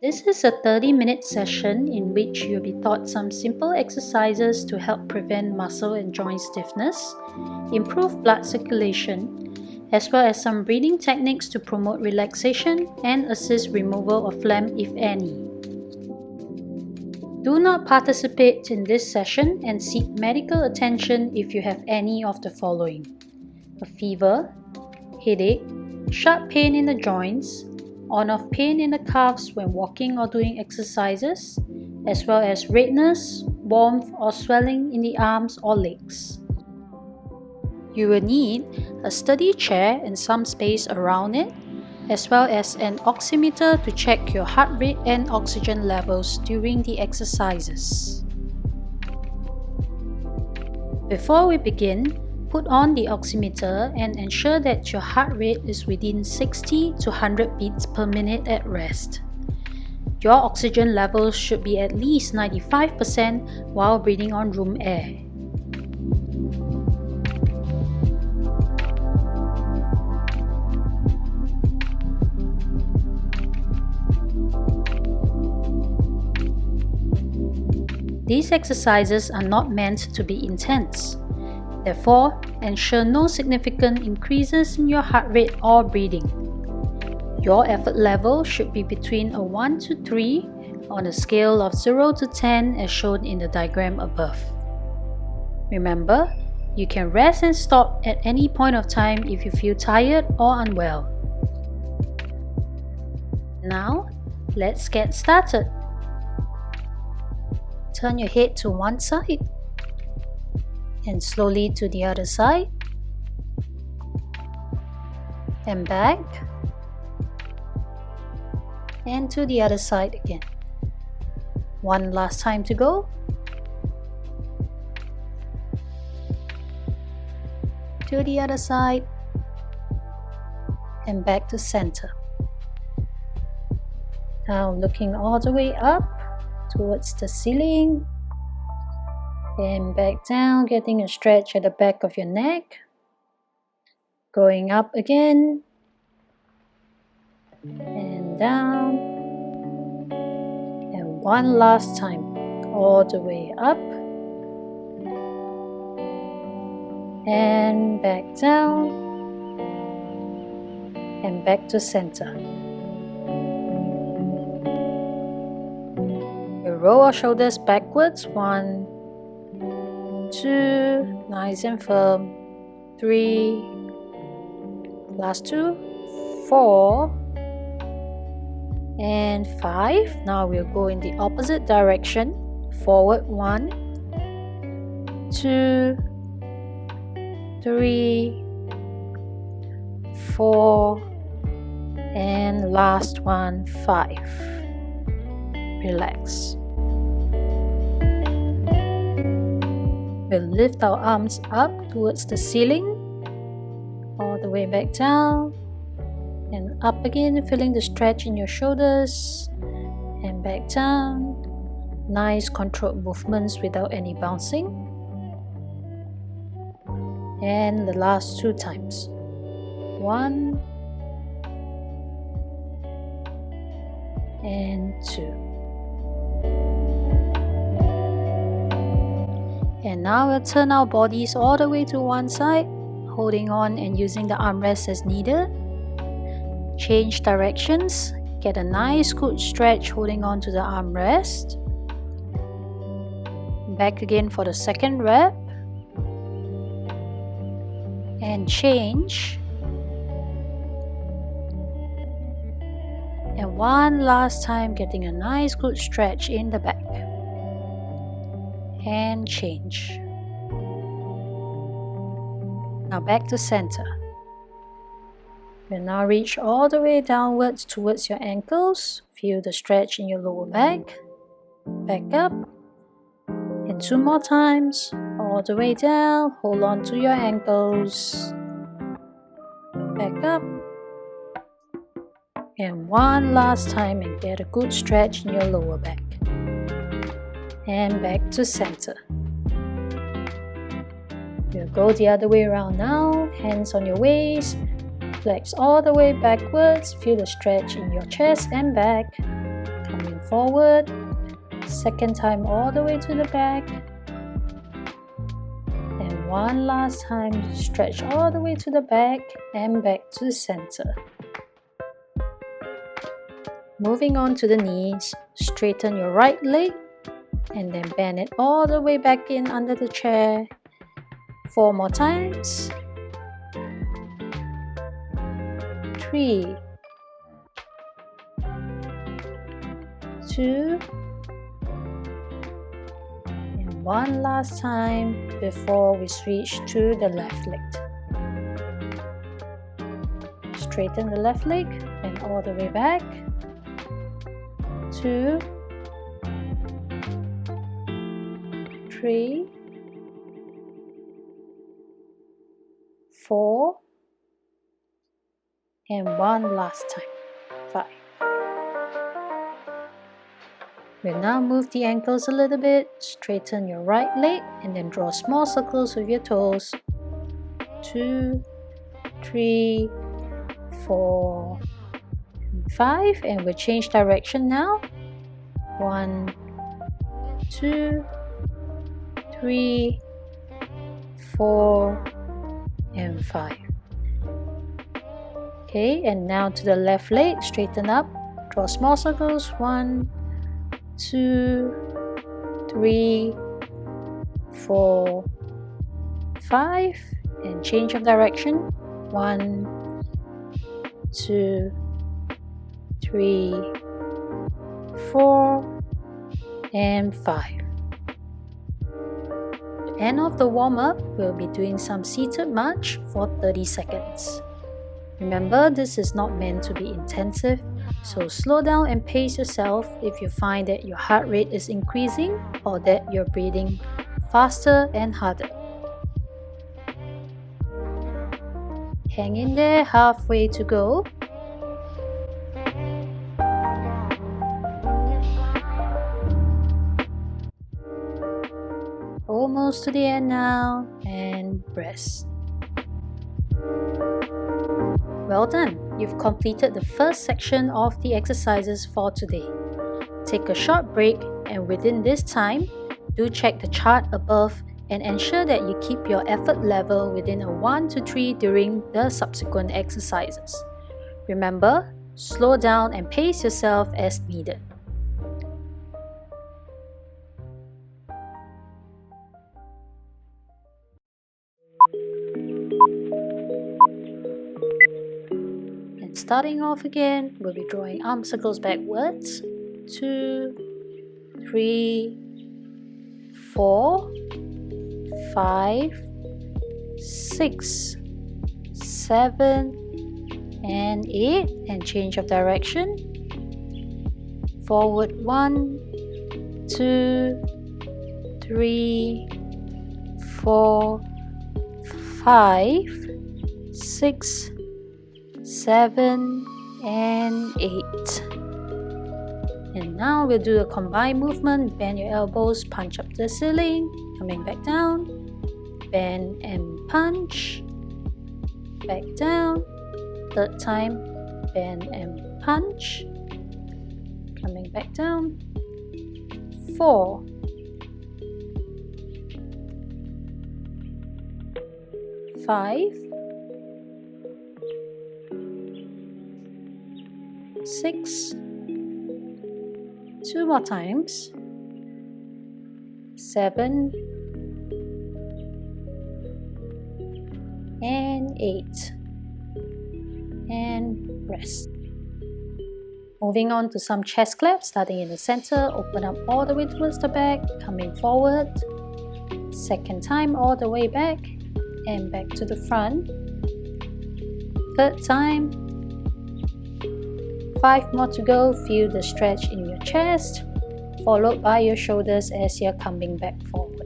This is a 30-minute session in which you'll be taught some simple exercises to help prevent muscle and joint stiffness, improve blood circulation, as well as some breathing techniques to promote relaxation and assist removal of phlegm if any. Do not participate in this session and seek medical attention if you have any of the following: a fever, headache, sharp pain in the joints, on-off pain in the calves when walking or doing exercises, as well as redness, warmth or swelling in the arms or legs. You will need a sturdy chair and some space around it, as well as an oximeter to check your heart rate and oxygen levels during the exercises. Before we begin, put on the oximeter and ensure that your heart rate is within 60 to 100 beats per minute at rest. Your oxygen levels should be at least 95% while breathing on room air. These exercises are not meant to be intense. Therefore, ensure no significant increases in your heart rate or breathing. Your effort level should be between a 1 to 3 on a scale of 0 to 10 as shown in the diagram above. Remember, you can rest and stop at any point of time if you feel tired or unwell. Now, let's get started. Turn your head to one side and slowly to the other side and back and to the other side again. One last time to go. To the other side and back to center. Now looking all the way up towards the ceiling and back down, getting a stretch at the back of your neck. Going up again and down, and one last time all the way up and back down and back to center. You roll our shoulders backwards. 1, 2, nice and firm. 3, last 2, 4, and 5. Now we'll go in the opposite direction. Forward 1, 2, 3, 4, and last one, 5. Relax. We'll lift our arms up towards the ceiling, all the way back down, and up again, feeling the stretch in your shoulders, and back down. Nice controlled movements without any bouncing. And the last 2 times. 1 and 2. And now we'll turn our bodies all the way to one side, holding on and using the armrest as needed. Change directions, get a nice good stretch holding on to the armrest. Back again for the second rep. And change. And one last time, getting a nice good stretch in the back. And change. Now back to center. You'll now reach all the way downwards towards your ankles. Feel the stretch in your lower back. Back up. And 2 more times. All the way down. Hold on to your ankles. Back up. And one last time and get a good stretch in your lower back. And back to center. We'll go the other way around now. Hands on your waist. Flex all the way backwards. Feel the stretch in your chest and back. Come forward. Second time all the way to the back. And one last time, stretch all the way to the back and back to the center. Moving on to the knees, straighten your right leg and then bend it all the way back in under the chair. 4 more times. 3, 2, and one last time before we switch to the left leg. Straighten the left leg and all the way back. 2, 3, 4, and one last time. 5. We'll now move the ankles a little bit. Straighten your right leg and then draw small circles with your toes. 2, 3, 4, and 5. And we'll change direction now. 1, 2, 3, 4, and 5. Okay, and now to the left leg, straighten up, draw small circles. 1, 2, 3, 4, 5, and change of direction. 1, 2, 3, 4, and 5. End of the warm-up, we'll be doing some seated march for 30 seconds. Remember, this is not meant to be intensive, so slow down and pace yourself if you find that your heart rate is increasing or that you're breathing faster and harder. Hang in there, halfway to go. Almost to the end now, and rest. Well done! You've completed the first section of the exercises for today. Take a short break, and within this time, do check the chart above and ensure that you keep your effort level within a 1 to 3 during the subsequent exercises. Remember, slow down and pace yourself as needed. Starting off again, we'll be drawing arm circles backwards. 2, 3, 4, 5, 6, 7, and 8, and change of direction. Forward 1, 2, 3, 4, 5, 6, 7, and 8. And now we'll do a combined movement. Bend your elbows, punch up the ceiling, coming back down, bend and punch, back down. Third time, bend and punch, coming back down. 4, 5, 6, 2 more times, 7, and 8, and rest. Moving on to some chest claps, starting in the center, open up all the way towards the back, coming forward, second time all the way back, and back to the front, third time, 5 more to go. Feel the stretch in your chest, followed by your shoulders as you're coming back forward.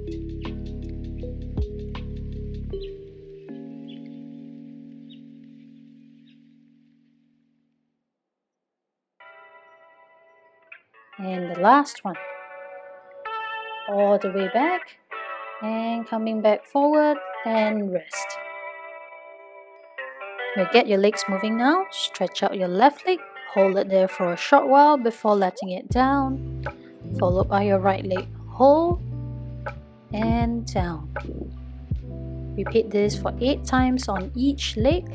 And the last one. All the way back, and coming back forward, and rest. Now get your legs moving now. Stretch out your left leg, Hold it there for a short while before letting it down, followed by your right leg. Hold and down. Repeat this for 8 times on each leg.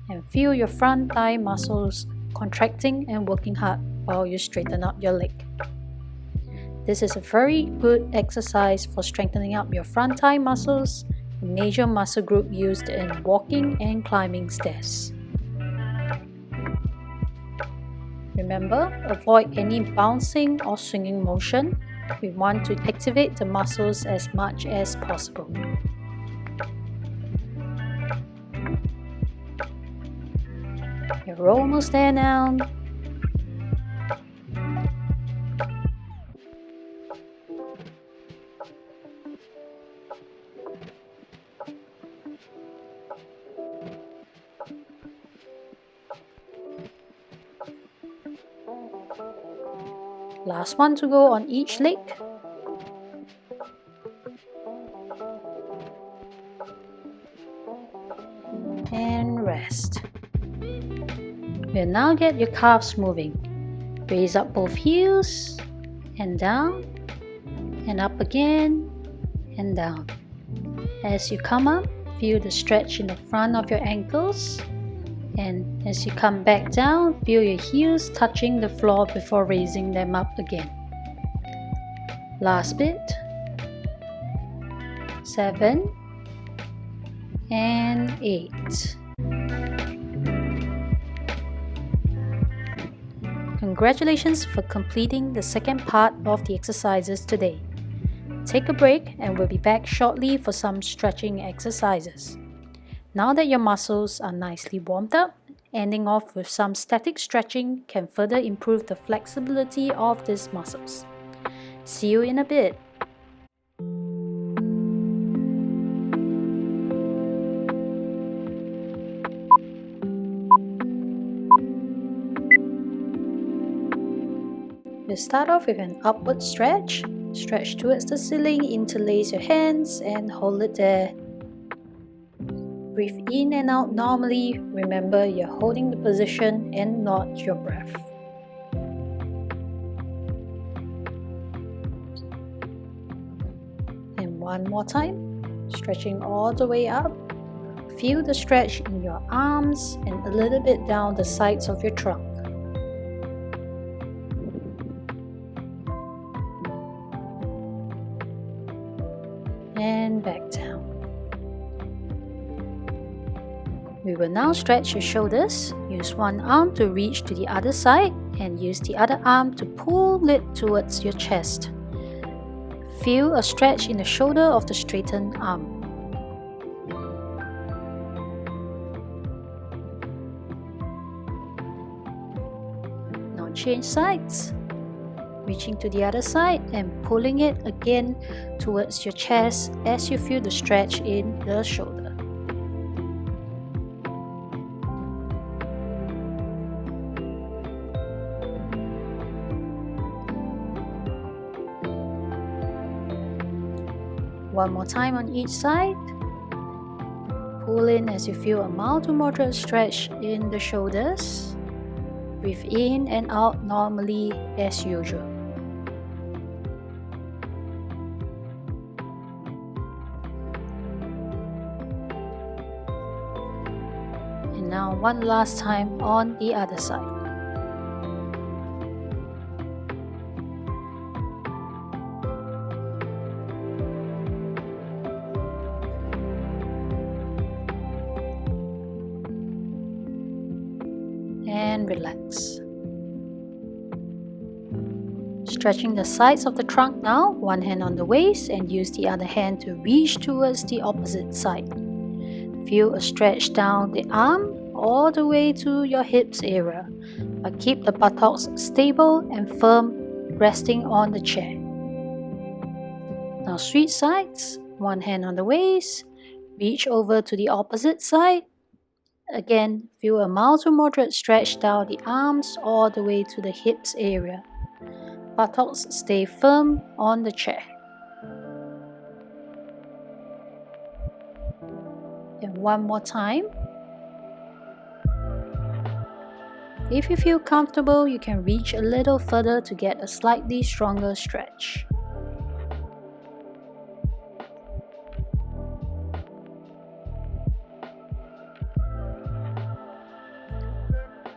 And feel your front thigh muscles contracting and working hard while you straighten up your leg. This is a very good exercise for strengthening up your front thigh muscles, a major muscle group used in walking and climbing stairs. Remember, avoid any bouncing or swinging motion. We want to activate the muscles as much as possible. You're almost there now. Last one to go on each leg. And rest. We'll now get your calves moving. Raise up both heels and down and up again and down. As you come up, feel the stretch in the front of your ankles. And as you come back down, feel your heels touching the floor before raising them up again. Last bit. 7 and 8. Congratulations for completing the second part of the exercises today. Take a break and we'll be back shortly for some stretching exercises. Now that your muscles are nicely warmed up, ending off with some static stretching can further improve the flexibility of these muscles. See you in a bit. We'll start off with an upward stretch. Stretch towards the ceiling, interlace your hands and hold it there. Breathe in and out normally. Remember, you're holding the position and not your breath. And one more time. Stretching all the way up. Feel the stretch in your arms and a little bit down the sides of your trunk. And back down. We will now stretch your shoulders. Use one arm to reach to the other side and use the other arm to pull it towards your chest. Feel a stretch in the shoulder of the straightened arm. Now change sides. Reaching to the other side and pulling it again towards your chest as you feel the stretch in the shoulder. One more time on each side. Pull in as you feel a mild to moderate stretch in the shoulders. Breathe in and out normally as usual. And now one last time on the other side. And relax. Stretching the sides of the trunk now, one hand on the waist and use the other hand to reach towards the opposite side. Feel a stretch down the arm all the way to your hips area, but keep the buttocks stable and firm, resting on the chair. Now switch sides, one hand on the waist, reach over to the opposite side. Again, feel a mild to moderate stretch down the arms all the way to the hips area. Buttocks stay firm on the chair. And one more time. If you feel comfortable, you can reach a little further to get a slightly stronger stretch.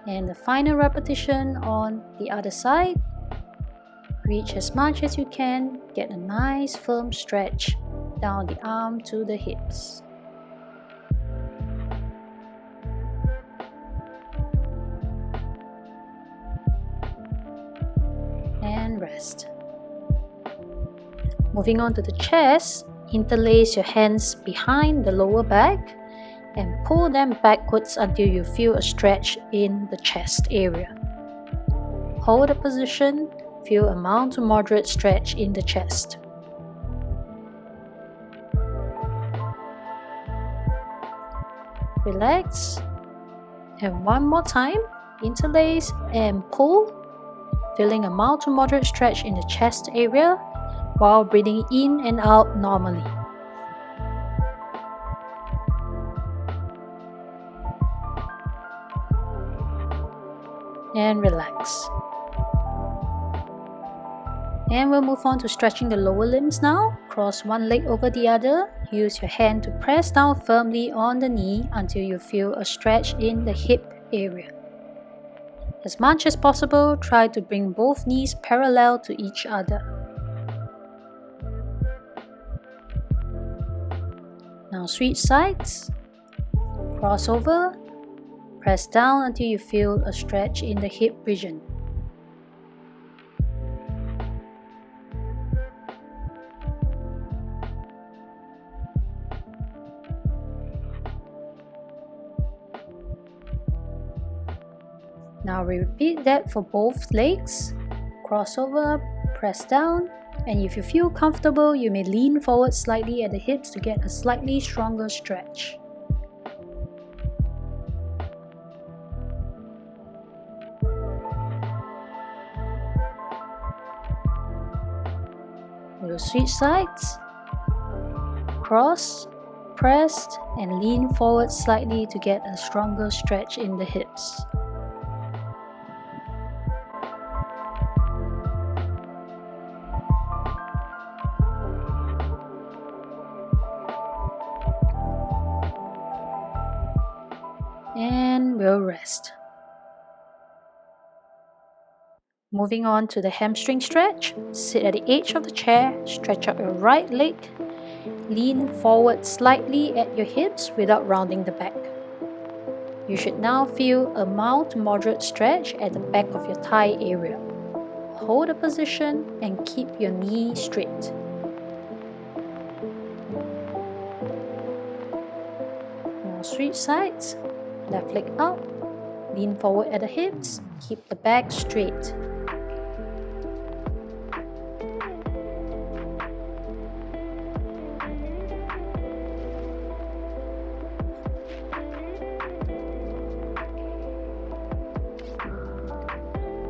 And the final repetition on the other side. Reach as much as you can, get a nice firm stretch down the arm to the hips. And rest. Moving on to the chest, interlace your hands behind the lower back and pull them backwards until you feel a stretch in the chest area. Hold the position, feel a mild to moderate stretch in the chest. Relax, and one more time, interlace and pull, feeling a mild to moderate stretch in the chest area while breathing in and out normally. And relax. And we'll move on to stretching the lower limbs now. Cross one leg over the other. Use your hand to press down firmly on the knee until you feel a stretch in the hip area. As much as possible, try to bring both knees parallel to each other. Now switch sides. Cross over. Press down until you feel a stretch in the hip region. Now we repeat that for both legs. Cross over, press down, and if you feel comfortable, you may lean forward slightly at the hips to get a slightly stronger stretch. We'll switch sides, cross, press, and lean forward slightly to get a stronger stretch in the hips. And we'll rest. Moving on to the hamstring stretch. Sit at the edge of the chair, stretch out your right leg, lean forward slightly at your hips without rounding the back. You should now feel a mild to moderate stretch at the back of your thigh area. Hold the position and keep your knee straight. Now switch sides. Left leg up, lean forward at the hips, keep the back straight.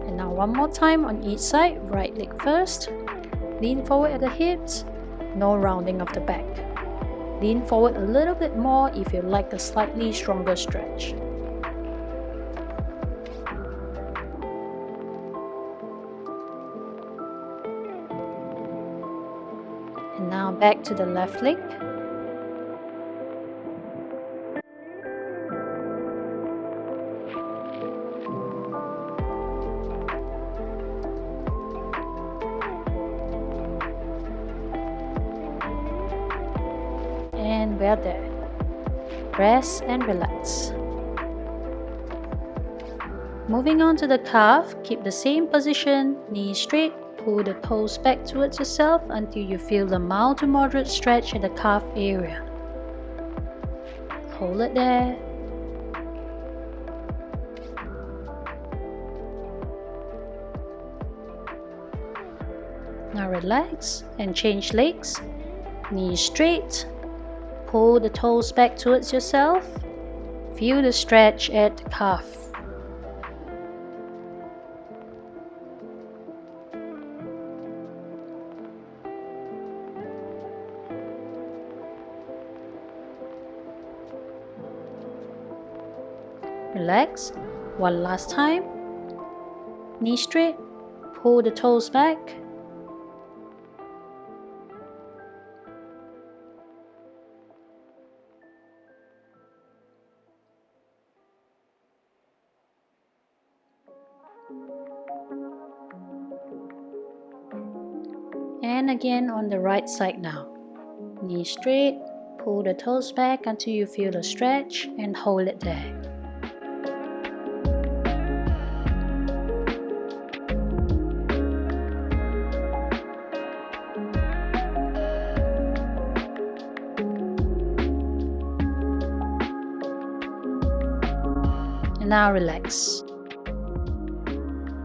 And now one more time on each side, right leg first, lean forward at the hips, no rounding of the back. Lean forward a little bit more if you like a slightly stronger stretch. And now back to the left leg. And we're there. Rest and relax. Moving on to the calf, keep the same position, knees straight, pull the toes back towards yourself until you feel the mild to moderate stretch in the calf area. Hold it there. Now relax and change legs, knees straight. Pull the toes back towards yourself. Feel the stretch at the calf. Relax. One last time. Knee straight, pull the toes back. And again on the right side now. Knee straight, pull the toes back until you feel the stretch and hold it there. And now relax.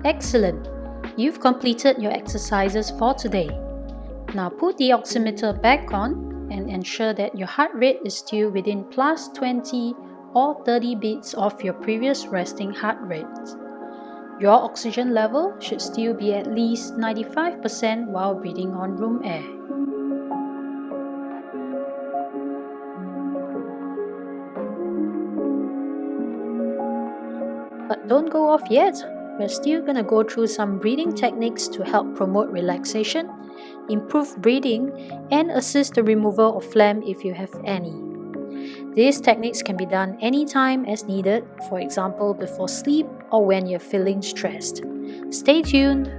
Excellent! You've completed your exercises for today. Now put the oximeter back on and ensure that your heart rate is still within plus 20 or 30 beats of your previous resting heart rate. Your oxygen level should still be at least 95% while breathing on room air. But don't go off yet. We're still going to go through some breathing techniques to help promote relaxation, improve breathing, and assist the removal of phlegm if you have any. These techniques can be done anytime as needed, for example before sleep or when you're feeling stressed. Stay tuned!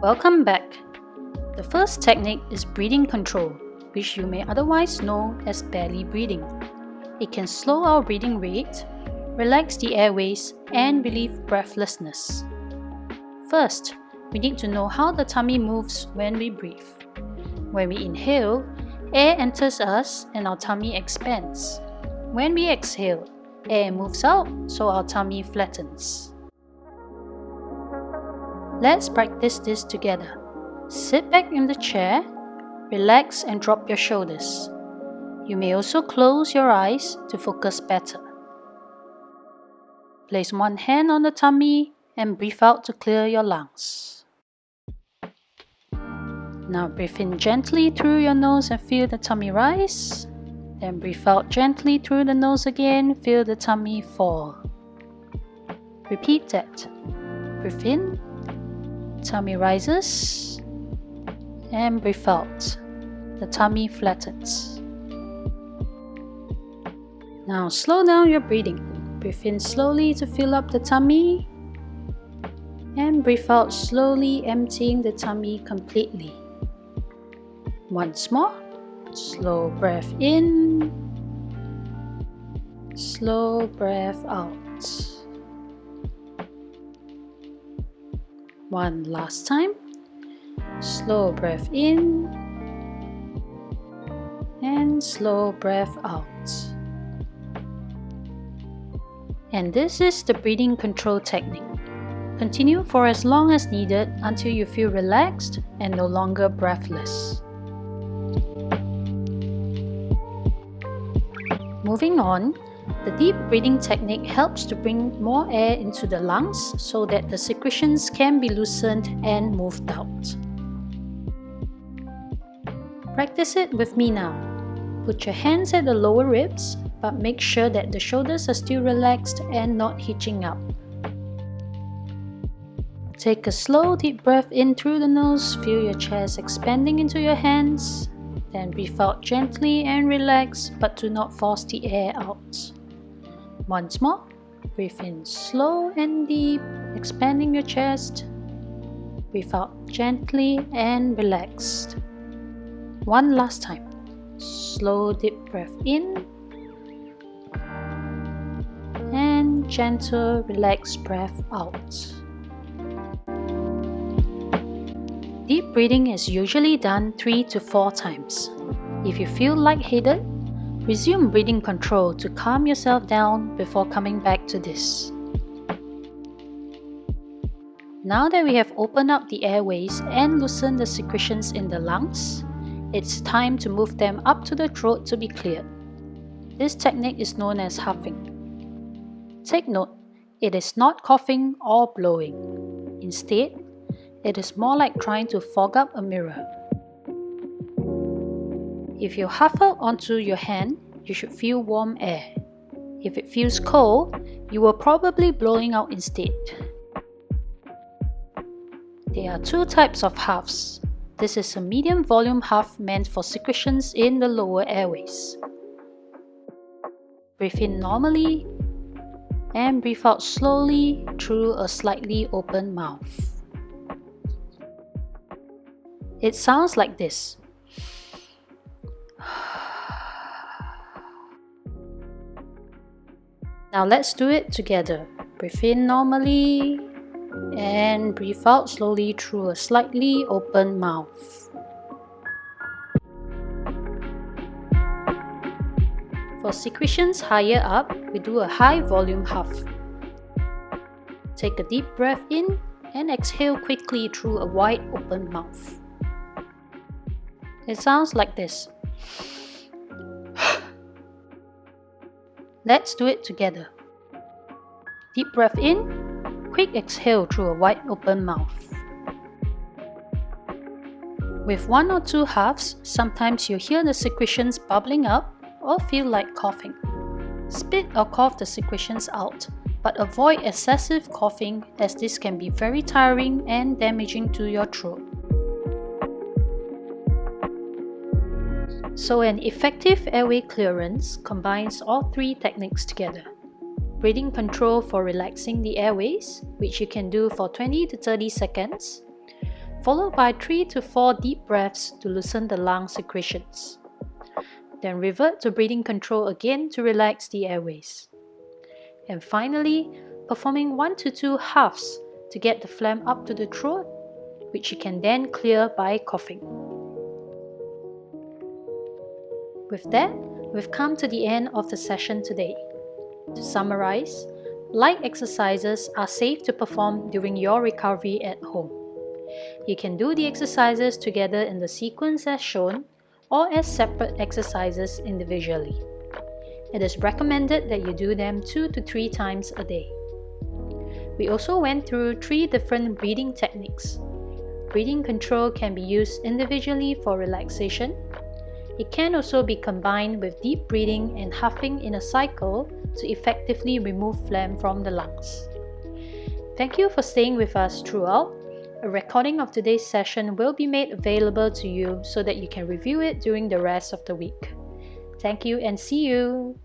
Welcome back. The first technique is breathing control, which you may otherwise know as belly breathing. It can slow our breathing rate, relax the airways, and relieve breathlessness. First, we need to know how the tummy moves when we breathe. When we inhale, air enters us and our tummy expands. When we exhale, air moves out so our tummy flattens. Let's practice this together. Sit back in the chair, relax and drop your shoulders. You may also close your eyes to focus better. Place one hand on the tummy and breathe out to clear your lungs. Now breathe in gently through your nose and feel the tummy rise. Then breathe out gently through the nose again, feel the tummy fall. Repeat that. Breathe in, tummy rises, and breathe out. The tummy flattens. Now slow down your breathing. Breathe in slowly to fill up the tummy, and breathe out slowly, emptying the tummy completely. Once more. Slow breath in, slow breath out. One last time. Slow breath in and slow breath out. And this is the breathing control technique. Continue for as long as needed until you feel relaxed and no longer breathless. Moving on, the deep breathing technique helps to bring more air into the lungs so that the secretions can be loosened and moved out. Practice it with me now. Put your hands at the lower ribs, but make sure that the shoulders are still relaxed and not hitching up. Take a slow deep breath in through the nose, feel your chest expanding into your hands. Then breathe out gently and relax, but do not force the air out. Once more, breathe in slow and deep, expanding your chest. Breathe out gently and relaxed. One last time. Slow deep breath in and gentle relaxed breath out. Deep breathing is usually done 3 to 4 times. If you feel lightheaded, resume breathing control to calm yourself down before coming back to this. Now that we have opened up the airways and loosened the secretions in the lungs, it's time to move them up to the throat to be cleared. This technique is known as huffing. Take note, it is not coughing or blowing. Instead, It is more like trying to fog up a mirror. If you hover onto your hand, you should feel warm air. If it feels cold, you are probably blowing out instead. There are two types of huffs. This is a medium volume huff meant for secretions in the lower airways. Breathe in normally and breathe out slowly through a slightly open mouth. It sounds like this. Now let's do it together. Breathe in normally and breathe out slowly through a slightly open mouth. For secretions higher up, we do a high volume huff. Take a deep breath in and exhale quickly through a wide open mouth. It sounds like this. Let's do it together. Deep breath in, quick exhale through a wide open mouth. With one or two huffs, sometimes you hear the secretions bubbling up or feel like coughing. Spit or cough the secretions out, but avoid excessive coughing as this can be very tiring and damaging to your throat. So an effective airway clearance combines all three techniques together. Breathing control for relaxing the airways, which you can do for 20 to 30 seconds, followed by 3 to 4 deep breaths to loosen the lung secretions. Then revert to breathing control again to relax the airways. And finally, performing 1 to 2 huffs to get the phlegm up to the throat, which you can then clear by coughing. With that, we've come to the end of the session today. To summarize, light exercises are safe to perform during your recovery at home. You can do the exercises together in the sequence as shown or as separate exercises individually. It is recommended that you do them 2 to 3 times a day. We also went through 3 different breathing techniques. Breathing control can be used individually for relaxation. It can also be combined with deep breathing and huffing in a cycle to effectively remove phlegm from the lungs. Thank you for staying with us throughout. A recording of today's session will be made available to you so that you can review it during the rest of the week. Thank you and see you!